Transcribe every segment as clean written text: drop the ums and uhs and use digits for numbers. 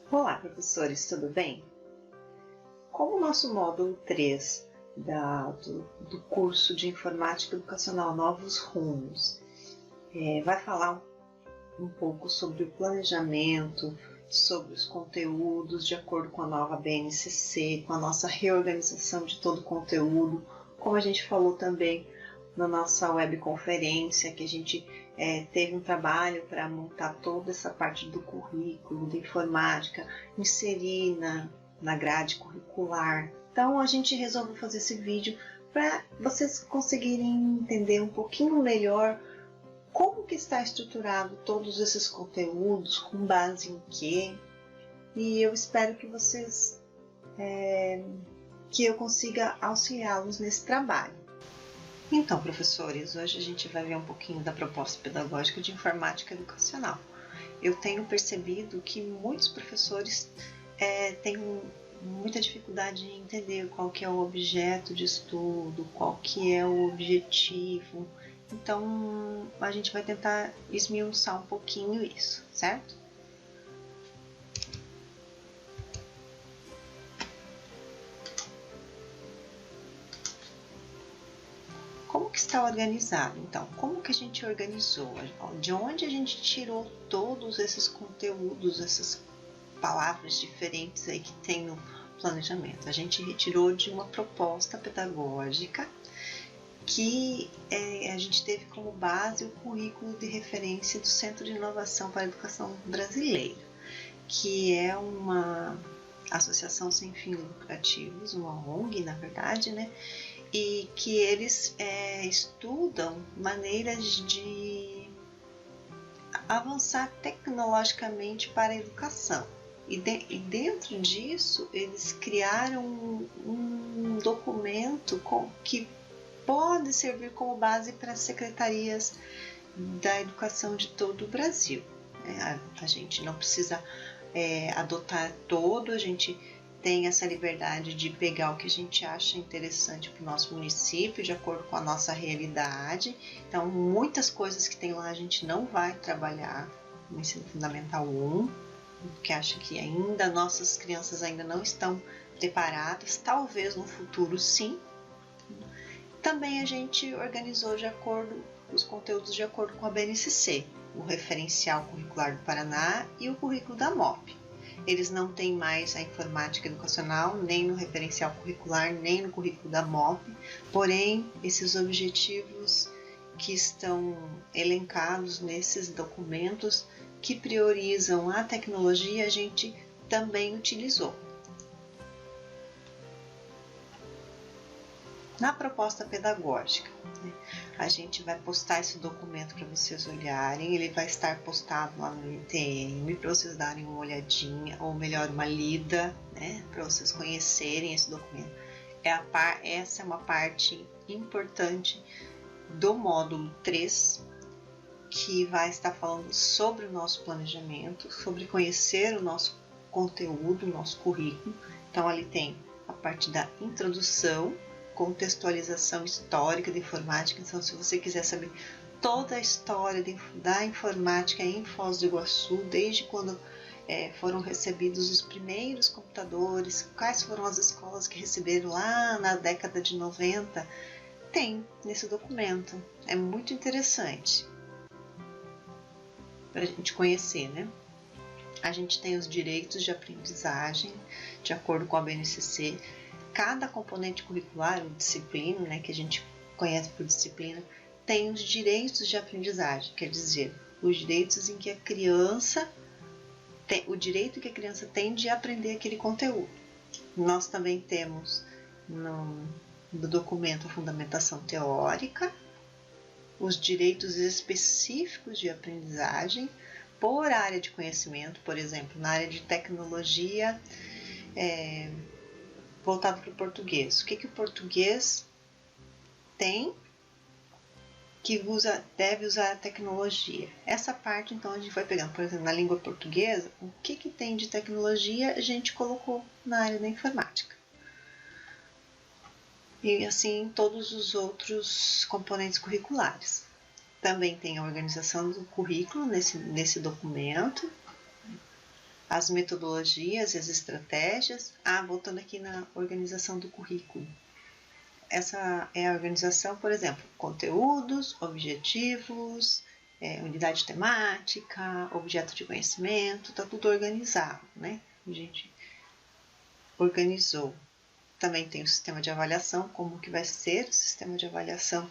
Olá, professores, tudo bem? Como o nosso módulo 3 do curso de Informática Educacional Novos Rumos vai falar um pouco sobre o planejamento, sobre os conteúdos de acordo com a nova BNCC, com a nossa reorganização de todo o conteúdo, como a gente falou também na nossa webconferência, que a gente teve um trabalho para montar toda essa parte do currículo, da informática, inserir na grade curricular. Então a gente resolveu fazer esse vídeo para vocês conseguirem entender um pouquinho melhor como que está estruturado todos esses conteúdos, com base em quê, e eu espero que vocês, que eu consiga auxiliá-los nesse trabalho. Então, professores, hoje a gente vai ver um pouquinho da proposta pedagógica de informática educacional. Eu tenho percebido que muitos professores têm muita dificuldade em entender qual que é o objeto de estudo, qual que é o objetivo. Então, a gente vai tentar esmiuçar um pouquinho isso, certo? Como que está organizado? Então, como que a gente organizou? De onde a gente tirou todos esses conteúdos, essas palavras diferentes aí que tem no planejamento? A gente retirou de uma proposta pedagógica que a gente teve como base o currículo de referência do Centro de Inovação para a Educação Brasileira, que é uma associação sem fins lucrativos, uma ONG, na verdade, né? E que eles estudam maneiras de avançar tecnologicamente para a educação. E dentro disso, eles criaram um documento que pode servir como base para as secretarias da educação de todo o Brasil. A gente não precisa adotar todo, a gente tem essa liberdade de pegar o que a gente acha interessante para o nosso município, de acordo com a nossa realidade. Então, muitas coisas que tem lá a gente não vai trabalhar no ensino fundamental 1, porque acha que ainda nossas crianças ainda não estão preparadas, talvez no futuro sim. Também a gente organizou os conteúdos de acordo com a BNCC, o Referencial Curricular do Paraná e o currículo da MOP. Eles não têm mais a informática educacional, nem no referencial curricular, nem no currículo da MOP, porém, esses objetivos que estão elencados nesses documentos que priorizam a tecnologia, a gente também utilizou. Na proposta pedagógica, a gente vai postar esse documento para vocês olharem, ele vai estar postado lá no ITM para vocês darem uma olhadinha, ou melhor, uma lida, né, para vocês conhecerem esse documento. Essa é uma parte importante do módulo 3, que vai estar falando sobre o nosso planejamento, sobre conhecer o nosso conteúdo, o nosso currículo. Então ali tem a parte da introdução, contextualização histórica de informática. Então, se você quiser saber toda a história da informática em Foz do Iguaçu, desde quando foram recebidos os primeiros computadores, quais foram as escolas que receberam lá na década de 90, tem nesse documento. É muito interessante para a gente conhecer, né? A gente tem os direitos de aprendizagem, de acordo com a BNCC. Cada componente curricular, ou disciplina, né, que a gente conhece por disciplina, tem os direitos de aprendizagem, quer dizer, os direitos em que a criança o direito que a criança tem de aprender aquele conteúdo. Nós também temos no documento a fundamentação teórica, os direitos específicos de aprendizagem por área de conhecimento, por exemplo, na área de tecnologia, voltado para o português. O que o português tem que deve usar a tecnologia? Essa parte, então, a gente vai pegando, por exemplo, na língua portuguesa, o que tem de tecnologia a gente colocou na área da informática. e assim todos os outros componentes curriculares. Também tem a organização do currículo nesse documento, as metodologias, as estratégias. Voltando aqui na organização do currículo. Essa é a organização, por exemplo, conteúdos, objetivos, unidade temática, objeto de conhecimento, está tudo organizado, né? A gente organizou. Também tem o sistema de avaliação, como que vai ser o sistema de avaliação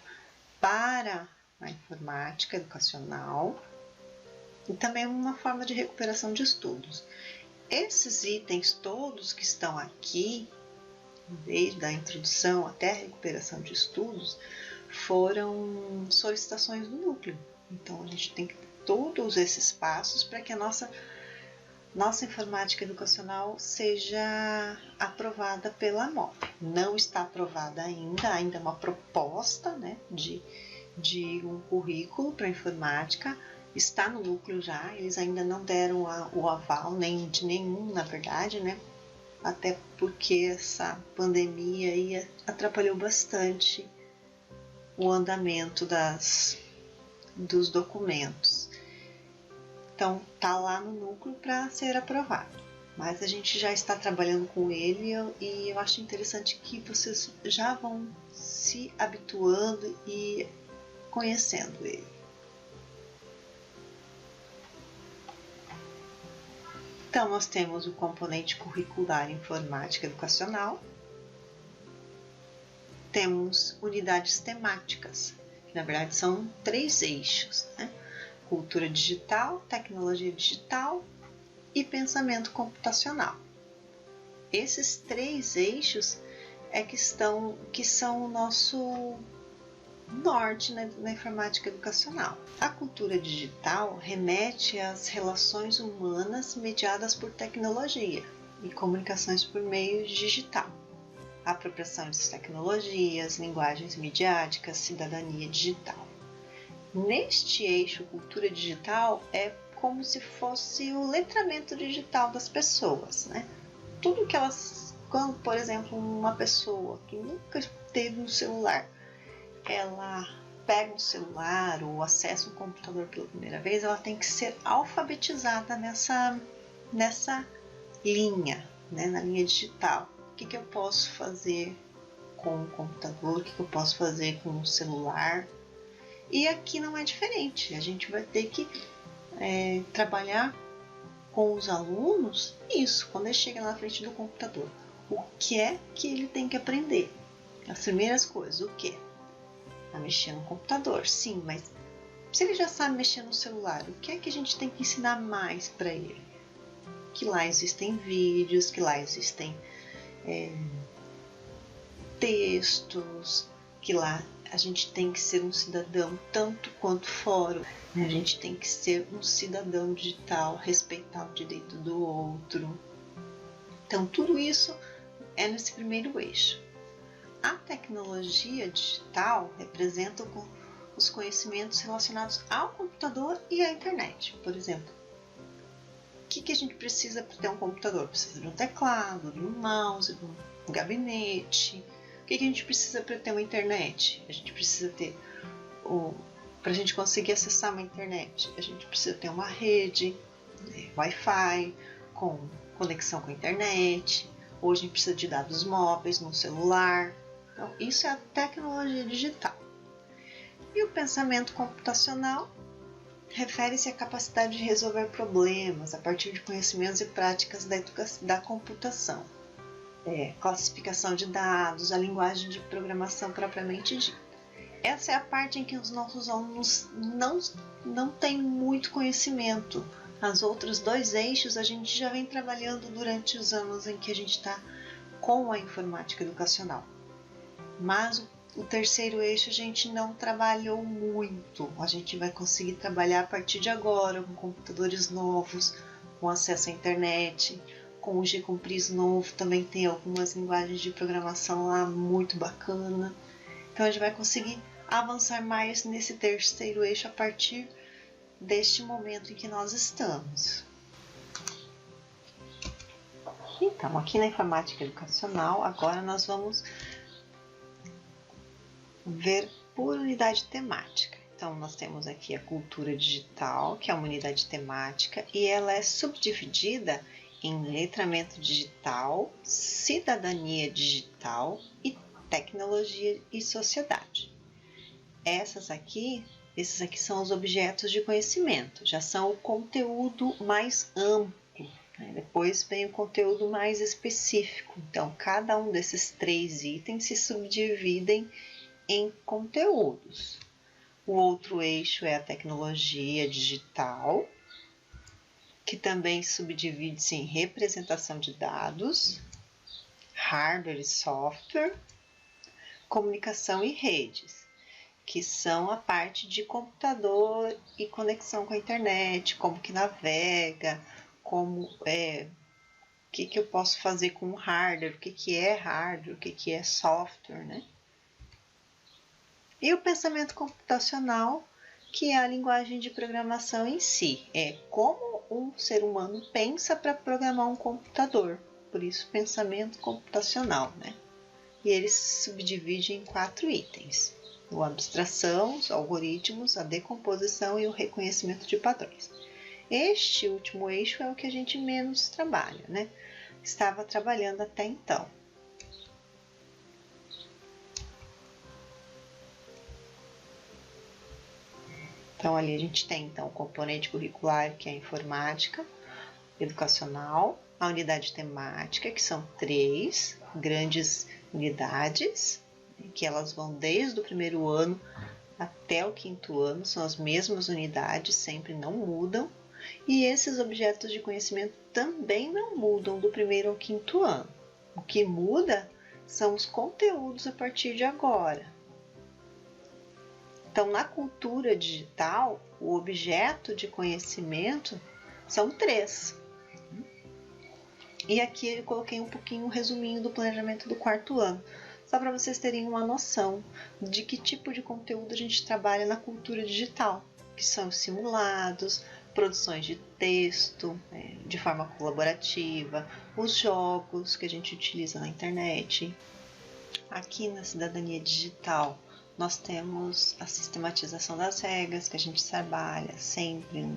para a informática educacional, e também uma forma de recuperação de estudos. Esses itens todos que estão aqui, desde a introdução até a recuperação de estudos, foram solicitações do núcleo. Então a gente tem que ter todos esses passos para que a nossa informática educacional seja aprovada pela MOP. Não está aprovada ainda é uma proposta, né, de um currículo para informática. Está no núcleo já, eles ainda não deram o aval, nem de nenhum, na verdade, né? Até porque essa pandemia aí atrapalhou bastante o andamento dos documentos. Então, tá lá no núcleo para ser aprovado. Mas a gente já está trabalhando com ele e eu acho interessante que vocês já vão se habituando e conhecendo ele. Então, nós temos o componente curricular informática educacional, temos unidades temáticas, que na verdade são 3 eixos, né? Cultura digital, tecnologia digital e pensamento computacional. Esses 3 eixos que são o nosso norte na informática educacional. A cultura digital remete às relações humanas mediadas por tecnologia e comunicações por meio digital. A apropriação de tecnologias, linguagens midiáticas, cidadania digital. Neste eixo, cultura digital é como se fosse o letramento digital das pessoas, né? Tudo que elas, quando, por exemplo, uma pessoa que nunca teve um celular, ela pega um celular ou acessa um computador pela primeira vez, ela tem que ser alfabetizada nessa linha, né, na linha digital. O que eu posso fazer com o computador, o que eu posso fazer com o celular. E aqui não é diferente, a gente vai ter que trabalhar com os alunos isso, quando ele chega na frente do computador. O que é que ele tem que aprender? As primeiras coisas, o que? A mexer no computador, sim, mas se ele já sabe mexer no celular, o que é que a gente tem que ensinar mais para ele? Que lá existem vídeos, que lá existem textos, que lá a gente tem que ser um cidadão tanto quanto fora, né? A gente tem que ser um cidadão digital, respeitar o direito do outro. Então tudo isso é nesse primeiro eixo. A tecnologia digital representa os conhecimentos relacionados ao computador e à internet. Por exemplo, o que a gente precisa para ter um computador? Precisa de um teclado, de um mouse, de um gabinete. O que a gente precisa para ter uma internet? A gente precisa ter, para a gente conseguir acessar uma internet, a gente precisa ter uma rede, Wi-Fi, com conexão com a internet. Hoje a gente precisa de dados móveis no celular. Então, isso é a tecnologia digital. E o pensamento computacional refere-se à capacidade de resolver problemas a partir de conhecimentos e práticas da computação. Classificação de dados, a linguagem de programação propriamente dita. Essa é a parte em que os nossos alunos não têm muito conhecimento. Os outros 2 eixos a gente já vem trabalhando durante os anos em que a gente está com a informática educacional. Mas o terceiro eixo a gente não trabalhou muito. A gente vai conseguir trabalhar a partir de agora com computadores novos, com acesso à internet, com o Gcompris novo. Também tem algumas linguagens de programação lá muito bacana. Então a gente vai conseguir avançar mais nesse terceiro eixo a partir deste momento em que nós estamos. Então, aqui na informática educacional, agora nós vamos ver por unidade temática. Então, nós temos aqui a cultura digital, que é uma unidade temática, e ela é subdividida em letramento digital, cidadania digital e tecnologia e sociedade. Esses aqui são os objetos de conhecimento, já são o conteúdo mais amplo. Depois vem o conteúdo mais específico. Então, cada um desses 3 itens se subdividem em conteúdos. O outro eixo é a tecnologia digital, que também subdivide-se em representação de dados, hardware e software, comunicação e redes, que são a parte de computador e conexão com a internet, como que navega, como o que eu posso fazer com o hardware, o que é hardware, o que é software, né? E o pensamento computacional, que é a linguagem de programação em si, é como um ser humano pensa para programar um computador, por isso pensamento computacional, né? E ele se subdivide em 4 itens: a abstração, os algoritmos, a decomposição e o reconhecimento de padrões. Este último eixo é o que a gente menos trabalha, né? Estava trabalhando até então. Então, ali a gente tem então, o componente curricular, que é a informática, educacional, a unidade temática, que são 3 grandes unidades, que elas vão desde o primeiro ano até o 5º ano, são as mesmas unidades, sempre não mudam, e esses objetos de conhecimento também não mudam do primeiro ao 5º ano. O que muda são os conteúdos a partir de agora. Então, na cultura digital, o objeto de conhecimento são 3. E aqui eu coloquei um pouquinho um resuminho do planejamento do 4º ano, só para vocês terem uma noção de que tipo de conteúdo a gente trabalha na cultura digital, que são os simulados, produções de texto, de forma colaborativa, os jogos que a gente utiliza na internet. Aqui na cidadania digital, nós temos a sistematização das regras, que a gente trabalha sempre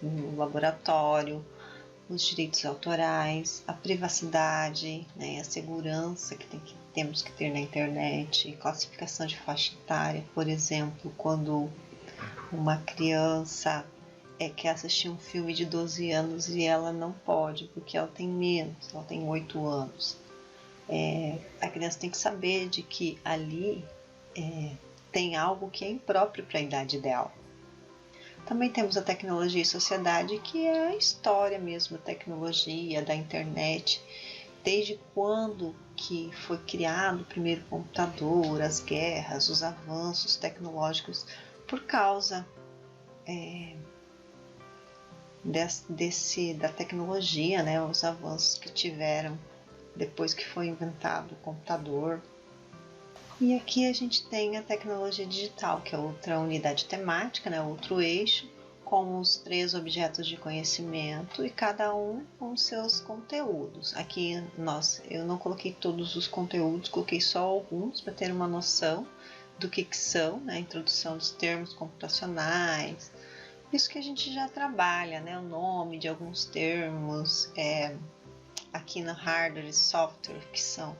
no laboratório, os direitos autorais, a privacidade, né, a segurança que temos que ter na internet, classificação de faixa etária, por exemplo, quando uma criança quer assistir um filme de 12 anos e ela não pode, porque ela tem menos, ela tem 8 anos. A criança tem que saber de que ali tem algo que é impróprio para a idade dela. Também temos a tecnologia e sociedade, que é a história mesmo, a tecnologia da internet, desde quando que foi criado o primeiro computador, as guerras, os avanços tecnológicos, por causa da tecnologia, né, os avanços que tiveram depois que foi inventado o computador. E aqui a gente tem a tecnologia digital, que é outra unidade temática, né, outro eixo, com os 3 objetos de conhecimento e cada um com seus conteúdos. Aqui eu não coloquei todos os conteúdos, coloquei só alguns para ter uma noção do que são, né, a introdução dos termos computacionais, isso que a gente já trabalha, né, o nome de alguns termos, aqui no hardware e software, que são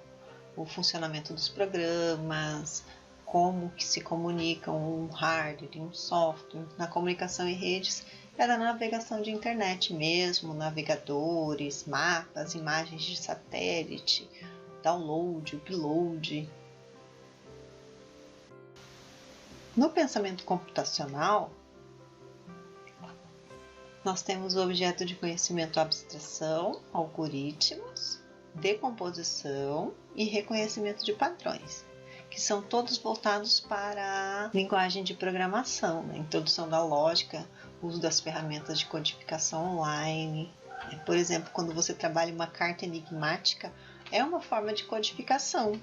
o funcionamento dos programas, como que se comunicam um hardware e um software. Na comunicação e redes era a navegação de internet mesmo, navegadores, mapas, imagens de satélite, download, upload. No pensamento computacional, nós temos o objeto de conhecimento abstração, algoritmos, decomposição e reconhecimento de padrões, que são todos voltados para a linguagem de programação, né? Introdução da lógica, uso das ferramentas de codificação online. Por exemplo, quando você trabalha uma carta enigmática, é uma forma de codificação,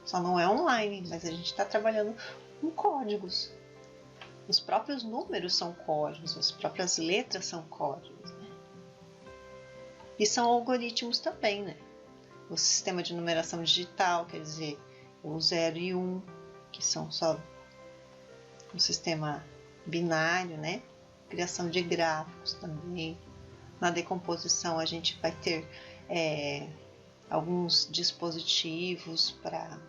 só não é online, mas a gente está trabalhando com códigos. Os próprios números são códigos, as próprias letras são códigos, né? E são algoritmos também, né? O sistema de numeração digital, quer dizer, o 0 e 1, que são só um sistema binário, né? Criação de gráficos também. Na decomposição a gente vai ter alguns dispositivos para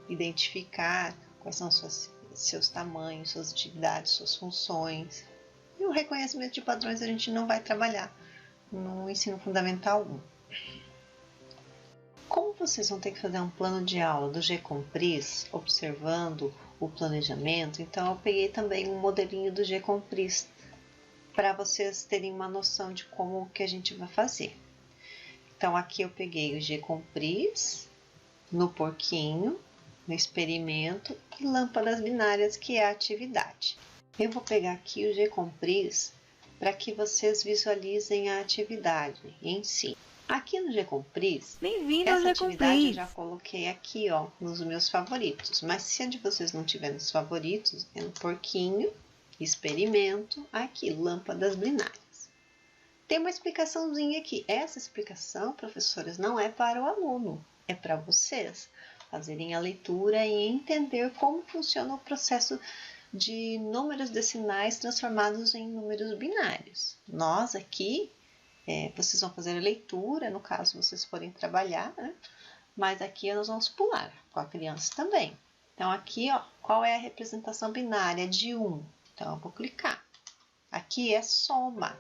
identificar quais são seus tamanhos, suas atividades, suas funções. E o reconhecimento de padrões a gente não vai trabalhar no ensino fundamental 1. Como vocês vão ter que fazer um plano de aula do Gcompris, observando o planejamento, então eu peguei também um modelinho do Gcompris para vocês terem uma noção de como que a gente vai fazer. Então aqui eu peguei o Gcompris, no porquinho, no experimento e lâmpadas binárias, que é a atividade. Eu vou pegar aqui o Gcompris para que vocês visualizem a atividade em si. Aqui no Gcompris, essa atividade eu já coloquei aqui, ó, nos meus favoritos. Mas se a de vocês não tiver nos favoritos, é no porquinho, experimento, aqui, lâmpadas binárias. Tem uma explicaçãozinha aqui. Essa explicação, professores, não é para o aluno, é para vocês fazerem a leitura e entender como funciona o processo de números decimais transformados em números binários. Nós aqui, vocês vão fazer a leitura, no caso vocês forem trabalhar, né? Mas aqui nós vamos pular, com a criança também. Então aqui, ó, qual é a representação binária de 1? Então eu vou clicar. Aqui é soma,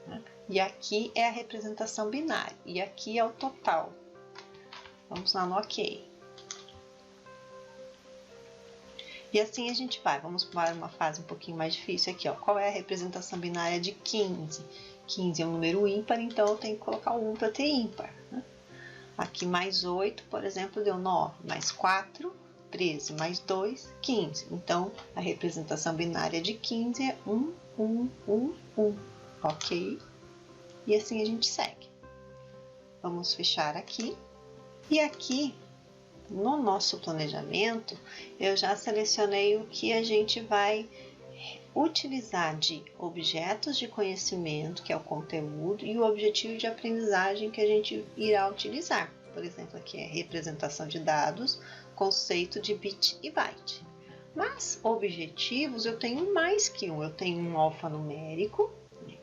né? E aqui é a representação binária, e aqui é o total. Vamos lá no OK. E assim a gente vai. Vamos para uma fase um pouquinho mais difícil aqui, ó. Qual é a representação binária de 15? 15 é um número ímpar, então eu tenho que colocar o 1 para ter ímpar, né? Aqui mais 8, por exemplo, deu 9. Mais 4, 13. Mais 2, 15. Então, a representação binária de 15 é 1, 1, 1, 1. Ok? E assim a gente segue. Vamos fechar aqui. E aqui, no nosso planejamento, eu já selecionei o que a gente vai utilizar de objetos de conhecimento, que é o conteúdo, e o objetivo de aprendizagem que a gente irá utilizar. Por exemplo, aqui é representação de dados, conceito de bit e byte. Mas objetivos eu tenho mais que um. Eu tenho um alfanumérico,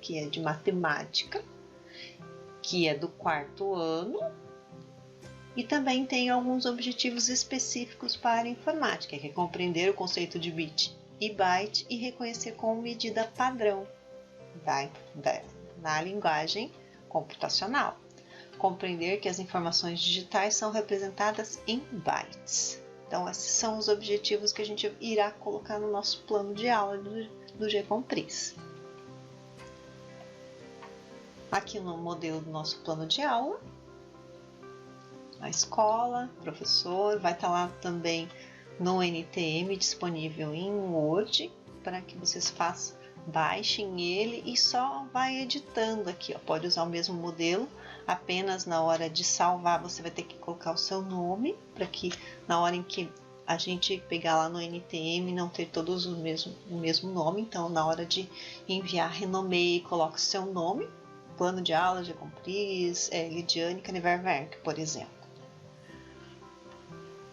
que é de matemática, que é do 4º ano, e também tenho alguns objetivos específicos para a informática, que é compreender o conceito de bit e byte e reconhecer como medida padrão na linguagem computacional. Compreender que as informações digitais são representadas em bytes. Então, esses são os objetivos que a gente irá colocar no nosso plano de aula do Gcompris. Aqui no modelo do nosso plano de aula, a escola, professor, vai estar lá também no NTM disponível em Word, para que vocês baixem ele e só vai editando aqui, ó. Pode usar o mesmo modelo, apenas na hora de salvar você vai ter que colocar o seu nome, para que na hora em que a gente pegar lá no NTM não ter todos o mesmo nome. Então, na hora de enviar, renomeie, coloque o seu nome, plano de aula, Gcompris, Lidiane Caniverwerk, por exemplo.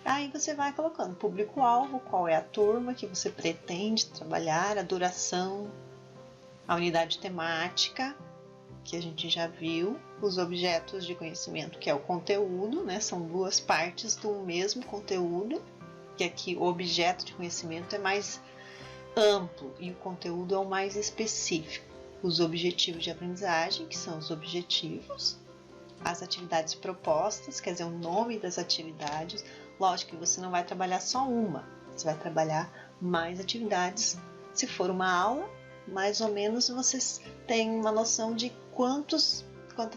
Aí você vai colocando público-alvo, qual é a turma que você pretende trabalhar, a duração, a unidade temática, que a gente já viu, os objetos de conhecimento, que é o conteúdo, né? São duas partes do mesmo conteúdo, que aqui o objeto de conhecimento é mais amplo e o conteúdo é o mais específico. Os objetivos de aprendizagem, que são os objetivos, as atividades propostas, quer dizer, o nome das atividades. Lógico que você não vai trabalhar só uma, você vai trabalhar mais atividades. Se for uma aula, mais ou menos vocês têm uma noção de quantas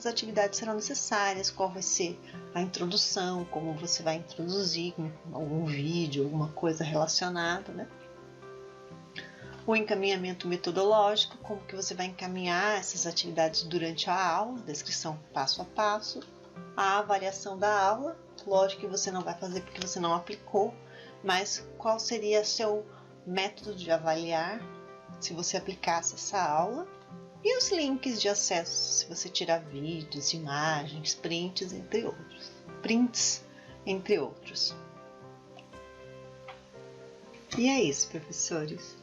atividades serão necessárias, qual vai ser a introdução, como você vai introduzir algum vídeo, alguma coisa relacionada, né? O encaminhamento metodológico, como que você vai encaminhar essas atividades durante a aula, descrição passo a passo, a avaliação da aula. Lógico que você não vai fazer porque você não aplicou, mas qual seria seu método de avaliar se você aplicasse essa aula? E os links de acesso, se você tirar vídeos, imagens, prints, entre outros. E é isso, professores.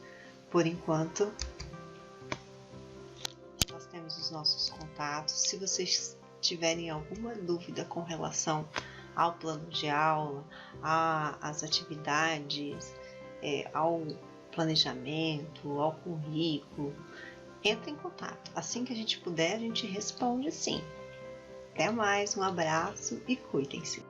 Por enquanto, nós temos os nossos contatos. Se vocês tiverem alguma dúvida com relação ao plano de aula, às atividades, ao planejamento, ao currículo, entre em contato. Assim que a gente puder, a gente responde sim. Até mais, um abraço e cuidem-se.